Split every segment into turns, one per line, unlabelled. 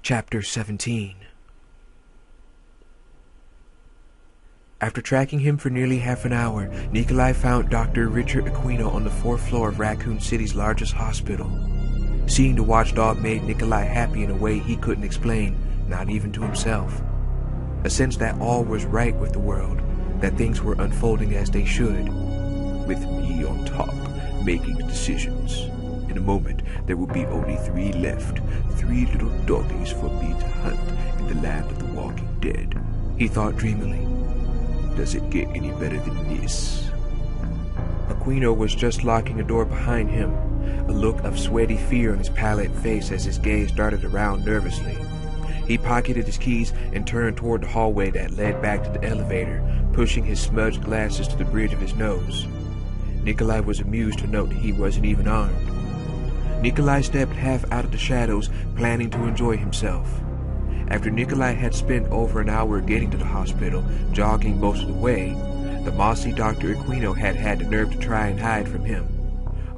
Chapter 17. After tracking him for nearly half an hour, Nikolai found Dr. Richard Aquino on the 4th floor of Raccoon City's largest hospital. Seeing the watchdog made Nikolai happy in a way he couldn't explain, not even to himself. A sense that all was right with the world, that things were unfolding as they should. With me on top, making the decisions. In a moment, there will be only 3 left. 3 little doggies for me to hunt in the land of the walking dead, he thought dreamily. Does it get any better than this? Aquino was just locking a door behind him, a look of sweaty fear on his pallid face as his gaze darted around nervously. He pocketed his keys and turned toward the hallway that led back to the elevator, pushing his smudged glasses to the bridge of his nose. Nikolai was amused to note he wasn't even armed. Nikolai stepped half out of the shadows, planning to enjoy himself. After Nikolai had spent over an hour getting to the hospital, jogging most of the way, the mossy Dr. Aquino had the nerve to try and hide from him.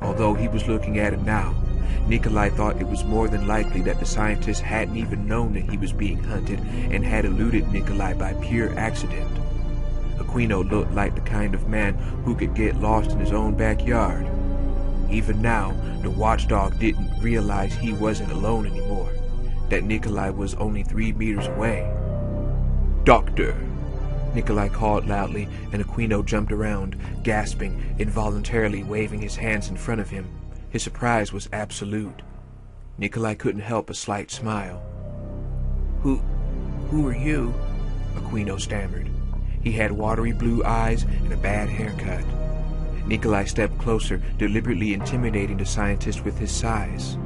Although he was looking at him now, Nikolai thought it was more than likely that the scientist hadn't even known that he was being hunted and had eluded Nikolai by pure accident. Aquino looked like the kind of man who could get lost in his own backyard. Even now, the watchdog didn't realize he wasn't alone anymore, that Nikolai was only 3 meters away. "Doctor!" Nikolai called loudly, and Aquino jumped around, gasping, involuntarily waving his hands in front of him. His surprise was absolute. Nikolai couldn't help a slight smile. Who are you?" Aquino stammered. He had watery blue eyes and a bad haircut. Nikolai stepped closer, deliberately intimidating the scientist with his size.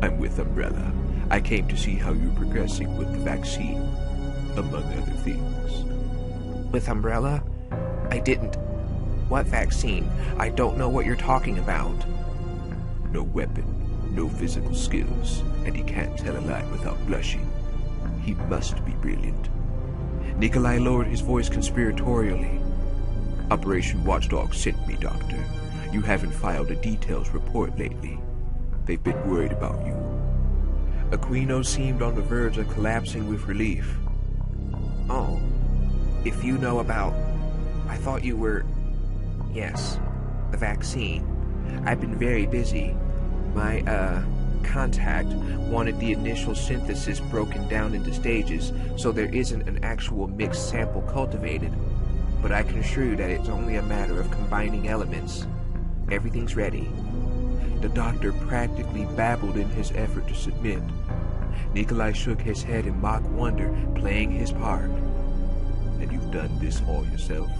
"I'm with Umbrella. I came to see how you're progressing with the vaccine, among other things." "With Umbrella? I didn't... What vaccine? I don't know what you're talking about." "No weapon, no physical skills, and he can't tell a lie without blushing. He must be brilliant." Nikolai lowered his voice conspiratorially. "Operation Watchdog sent me, Doctor. You haven't filed a details report lately. They've been worried about you." Aquino seemed on the verge of collapsing with relief. "Oh, if you know about... I thought you were... Yes, the vaccine. I've been very busy. My, contact wanted the initial synthesis broken down into stages, so there isn't an actual mixed sample cultivated. But I can assure you that it's only a matter of combining elements. Everything's ready." The doctor practically babbled in his effort to submit. Nikolai shook his head in mock wonder, playing his part. "And you've done this all yourself?"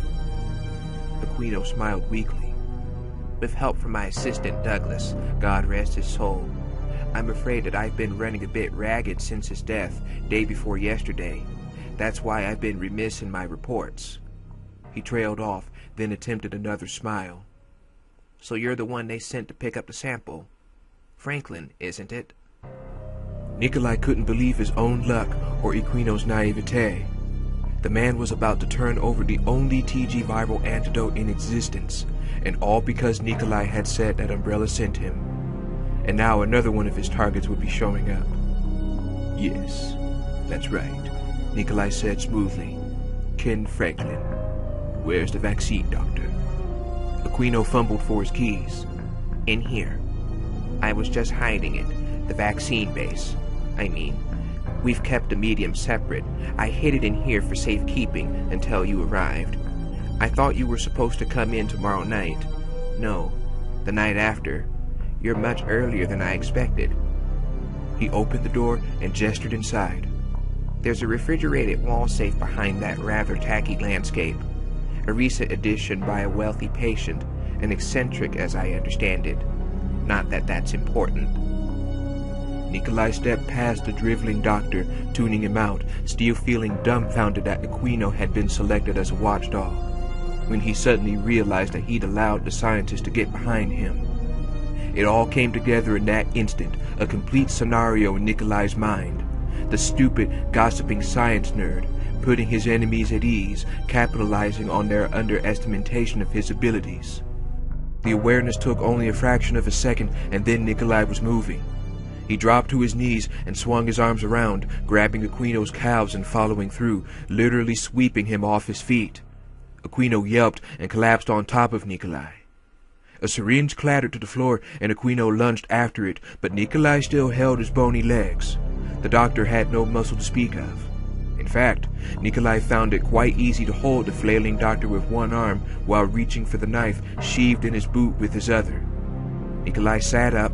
Aquino smiled weakly. "With help from my assistant Douglas, God rest his soul. I'm afraid that I've been running a bit ragged since his death, day before yesterday. That's why I've been remiss in my reports." He trailed off, then attempted another smile. "So you're the one they sent to pick up the sample. Franklin, isn't it?" Nikolai couldn't believe his own luck or Aquino's naivete. The man was about to turn over the only TG viral antidote in existence, and all because Nikolai had said that Umbrella sent him. And now another one of his targets would be showing up. "Yes, that's right," Nikolai said smoothly. "Ken Franklin. Where's the vaccine, Doctor?" Aquino fumbled for his keys. "In here. I was just hiding it. The vaccine base. I mean, we've kept the medium separate. I hid it in here for safekeeping until you arrived. I thought you were supposed to come in tomorrow night. No, the night after. You're much earlier than I expected." He opened the door and gestured inside. "There's a refrigerated wall safe behind that rather tacky landscape. A recent addition by a wealthy patient, an eccentric as I understand it. Not that that's important." Nikolai stepped past the driveling doctor, tuning him out, still feeling dumbfounded that Aquino had been selected as a watchdog, when he suddenly realized that he'd allowed the scientist to get behind him. It all came together in that instant, a complete scenario in Nikolai's mind. The stupid, gossiping science nerd, putting his enemies at ease, capitalizing on their underestimation of his abilities. The awareness took only a fraction of a second, and then Nikolai was moving. He dropped to his knees and swung his arms around, grabbing Aquino's calves and following through, literally sweeping him off his feet. Aquino yelped and collapsed on top of Nikolai. A syringe clattered to the floor and Aquino lunged after it, but Nikolai still held his bony legs. The doctor had no muscle to speak of. In fact, Nikolai found it quite easy to hold the flailing doctor with one arm while reaching for the knife sheathed in his boot with his other. Nikolai sat up,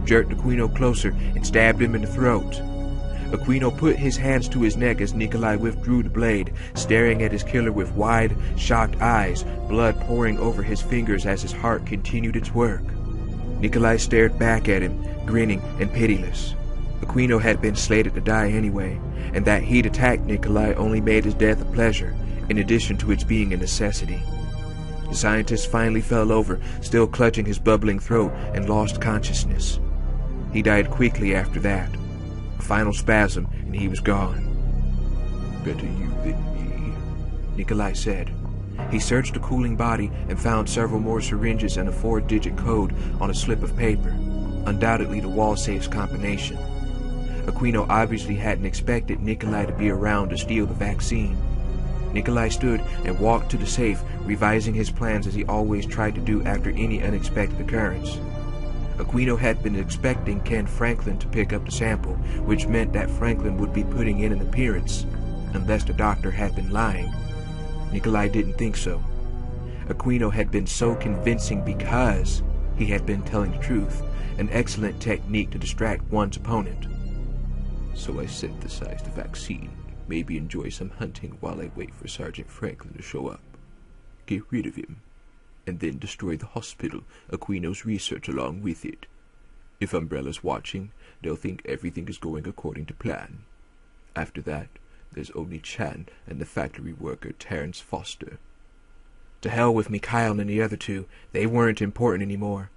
jerked Aquino closer, and stabbed him in the throat. Aquino put his hands to his neck as Nikolai withdrew the blade, staring at his killer with wide, shocked eyes, blood pouring over his fingers as his heart continued its work. Nikolai stared back at him, grinning and pitiless. Aquino had been slated to die anyway, and that he'd attacked Nikolai only made his death a pleasure, in addition to its being a necessity. The scientist finally fell over, still clutching his bubbling throat, and lost consciousness. He died quickly after that. A final spasm, and he was gone. "Better you than me," Nikolai said. He searched the cooling body and found several more syringes and a 4-digit code on a slip of paper, undoubtedly the wall safe's combination. Aquino obviously hadn't expected Nikolai to be around to steal the vaccine. Nikolai stood and walked to the safe, revising his plans as he always tried to do after any unexpected occurrence. Aquino had been expecting Ken Franklin to pick up the sample, which meant that Franklin would be putting in an appearance, unless the doctor had been lying. Nikolai didn't think so. Aquino had been so convincing because he had been telling the truth, an excellent technique to distract one's opponent. "So I synthesized the vaccine, maybe enjoy some hunting while I wait for Sergeant Franklin to show up. Get rid of him, and then destroy the hospital, Aquino's research along with it. If Umbrella's watching, they'll think everything is going according to plan. After that, there's only Chan and the factory worker Terrence Foster. To hell with Mikhail and the other two, they weren't important anymore.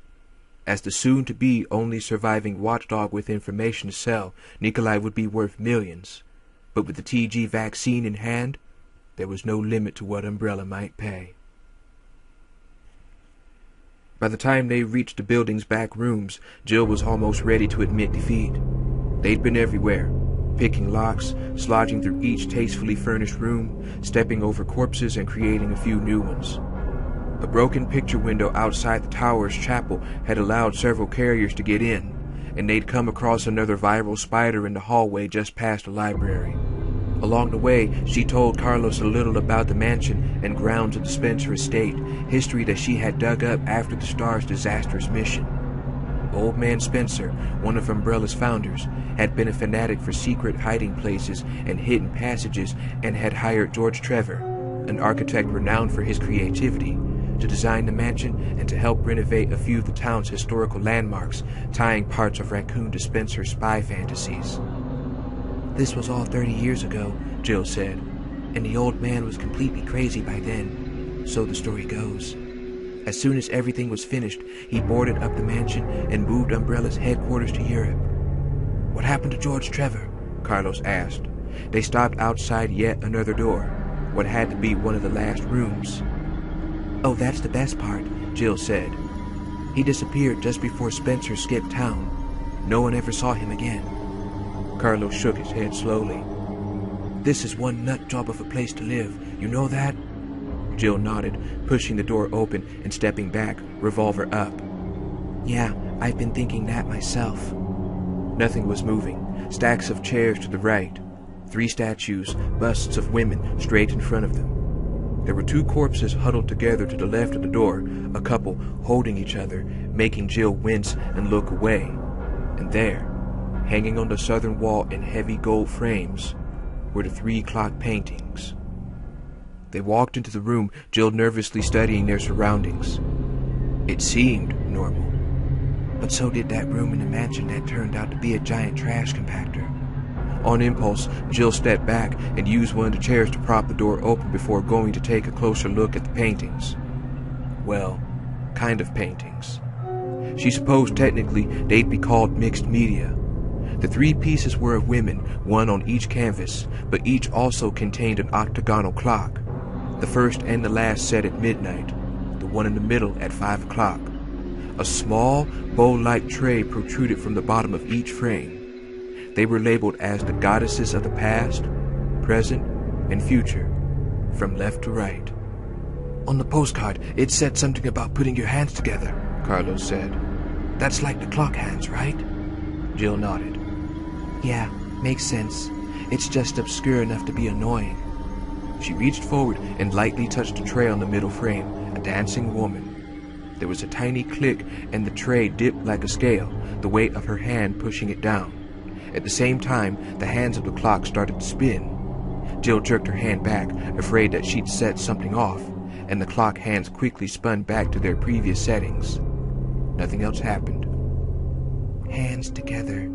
As the soon-to-be only surviving watchdog with information to sell, Nikolai would be worth millions. But with the TG vaccine in hand, there was no limit to what Umbrella might pay. By the time they reached the building's back rooms, Jill was almost ready to admit defeat. They'd been everywhere, picking locks, slogging through each tastefully furnished room, stepping over corpses and creating a few new ones. A broken picture window outside the tower's chapel had allowed several carriers to get in, and they'd come across another viral spider in the hallway just past the library. Along the way, she told Carlos a little about the mansion and grounds of the Spencer estate, history that she had dug up after the Star's disastrous mission. Old Man Spencer, one of Umbrella's founders, had been a fanatic for secret hiding places and hidden passages and had hired George Trevor, an architect renowned for his creativity, to design the mansion and to help renovate a few of the town's historical landmarks, tying parts of Raccoon to Spencer's spy fantasies. "This was all 30 years ago," Jill said, "and the old man was completely crazy by then, so the story goes. As soon as everything was finished, he boarded up the mansion and moved Umbrella's headquarters to Europe." "What happened to George Trevor?" Carlos asked. They stopped outside yet another door, what had to be one of the last rooms. "Oh, that's the best part," Jill said. "He disappeared just before Spencer skipped town. No one ever saw him again." Carlos shook his head slowly. "This is one nut job of a place to live, you know that?" Jill nodded, pushing the door open and stepping back, revolver up. "Yeah, I've been thinking that myself." Nothing was moving. Stacks of chairs to the right. 3 statues, busts of women, straight in front of them. There were 2 corpses huddled together to the left of the door, a couple holding each other, making Jill wince and look away. And there, hanging on the southern wall in heavy gold frames, were the 3 clock paintings. They walked into the room, Jill nervously studying their surroundings. It seemed normal. But so did that room in the mansion that turned out to be a giant trash compactor. On impulse, Jill stepped back and used one of the chairs to prop the door open before going to take a closer look at the paintings. Well, kind of paintings. She supposed technically they'd be called mixed media. The 3 pieces were of women, one on each canvas, but each also contained an octagonal clock. The first and the last set at midnight, the one in the middle at 5 o'clock. A small, bowl-like tray protruded from the bottom of each frame. They were labeled as the goddesses of the past, present, and future, from left to right. "On the postcard, it said something about putting your hands together," Carlos said. "That's like the clock hands, right?" Jill nodded. "Yeah, makes sense. It's just obscure enough to be annoying." She reached forward and lightly touched a tray on the middle frame, a dancing woman. There was a tiny click and the tray dipped like a scale, the weight of her hand pushing it down. At the same time, the hands of the clock started to spin. Jill jerked her hand back, afraid that she'd set something off, and the clock hands quickly spun back to their previous settings. Nothing else happened. "Hands together,"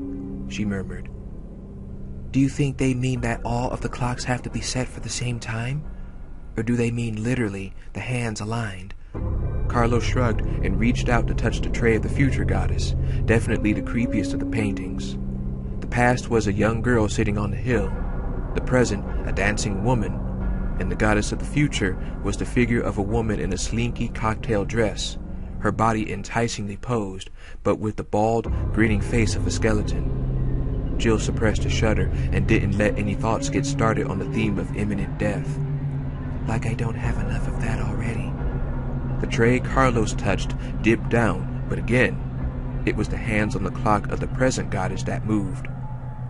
she murmured. "Do you think they mean that all of the clocks have to be set for the same time? Or do they mean literally the hands aligned?" Carlos shrugged and reached out to touch the tray of the future goddess, definitely the creepiest of the paintings. The past was a young girl sitting on the hill, the present a dancing woman, and the goddess of the future was the figure of a woman in a slinky cocktail dress, her body enticingly posed, but with the bald, grinning face of a skeleton. Jill suppressed a shudder and didn't let any thoughts get started on the theme of imminent death. Like I don't have enough of that already. The tray Carlos touched dipped down, but again, it was the hands on the clock of the present goddess that moved.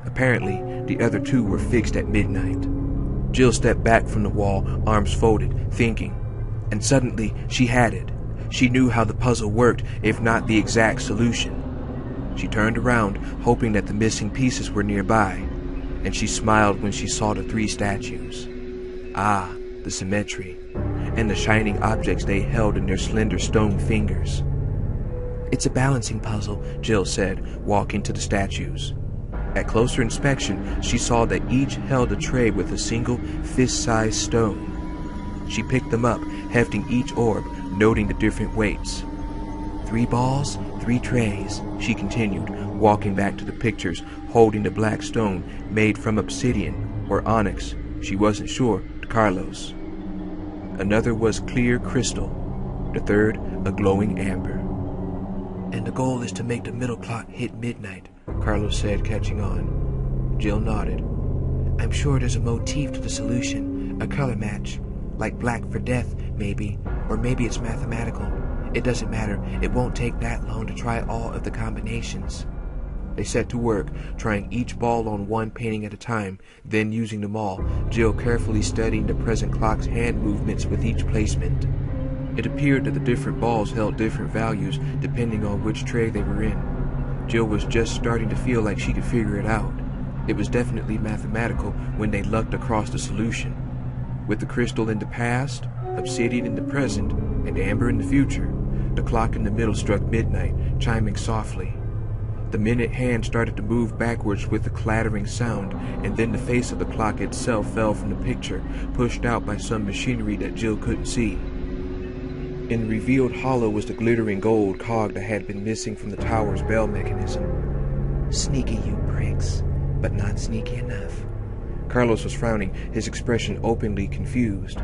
Apparently, the other two were fixed at midnight. Jill stepped back from the wall, arms folded, thinking, and suddenly she had it. She knew how the puzzle worked, if not the exact solution. She turned around, hoping that the missing pieces were nearby, and she smiled when she saw the three statues. Ah, the symmetry, and the shining objects they held in their slender stone fingers. "It's a balancing puzzle," Jill said, walking to the statues. At closer inspection, she saw that each held a tray with a single fist-sized stone. She picked them up, hefting each orb, noting the different weights. "3 balls, 3 trays," she continued, walking back to the pictures, holding the black stone made from obsidian or onyx, she wasn't sure, to Carlos. Another was clear crystal, the third a glowing amber. "And the goal is to make the middle clock hit midnight," Carlos said, catching on. Jill nodded. "I'm sure there's a motif to the solution, a color match, like black for death, maybe, or maybe it's mathematical. It doesn't matter, it won't take that long to try all of the combinations." They set to work, trying each ball on one painting at a time, then using them all, Jill carefully studying the present clock's hand movements with each placement. It appeared that the different balls held different values depending on which tray they were in. Jill was just starting to feel like she could figure it out. It was definitely mathematical when they lucked across the solution. With the crystal in the past, obsidian in the present, and amber in the future, the clock in the middle struck midnight, chiming softly. The minute hand started to move backwards with a clattering sound, and then the face of the clock itself fell from the picture, pushed out by some machinery that Jill couldn't see. In the revealed hollow was the glittering gold cog that had been missing from the tower's bell mechanism. "Sneaky, you pricks, but not sneaky enough." Carlos was frowning, his expression openly confused.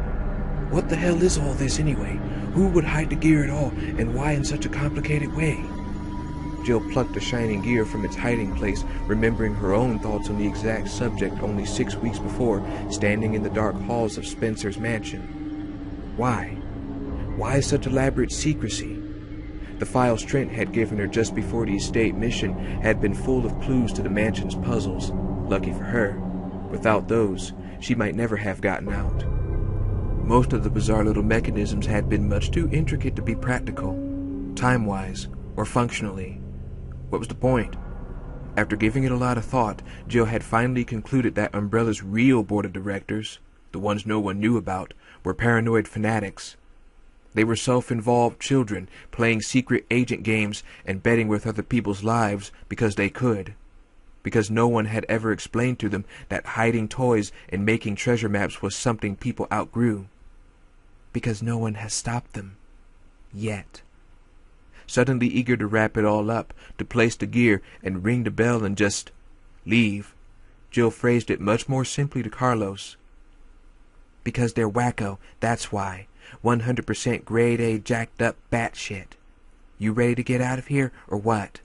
"What the hell is all this anyway? Who would hide the gear at all, and why in such a complicated way?" Jill plucked the shining gear from its hiding place, remembering her own thoughts on the exact subject only 6 weeks before, standing in the dark halls of Spencer's mansion. Why? Why such elaborate secrecy? The files Trent had given her just before the estate mission had been full of clues to the mansion's puzzles. Lucky for her. Without those, she might never have gotten out. Most of the bizarre little mechanisms had been much too intricate to be practical, time-wise, or functionally. What was the point? After giving it a lot of thought, Jill had finally concluded that Umbrella's real board of directors, the ones no one knew about, were paranoid fanatics. They were self-involved children, playing secret agent games and betting with other people's lives because they could. Because no one had ever explained to them that hiding toys and making treasure maps was something people outgrew. Because no one has stopped them. Yet. Suddenly eager to wrap it all up, to place the gear and ring the bell and just leave, Jill phrased it much more simply to Carlos. Because they're wacko, that's why. 100% grade A jacked up batshit. You ready to get out of here, or what?"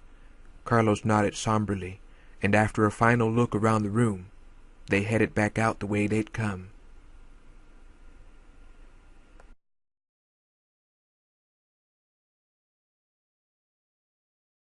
Carlos nodded somberly, and after a final look around the room, they headed back out the way they'd come.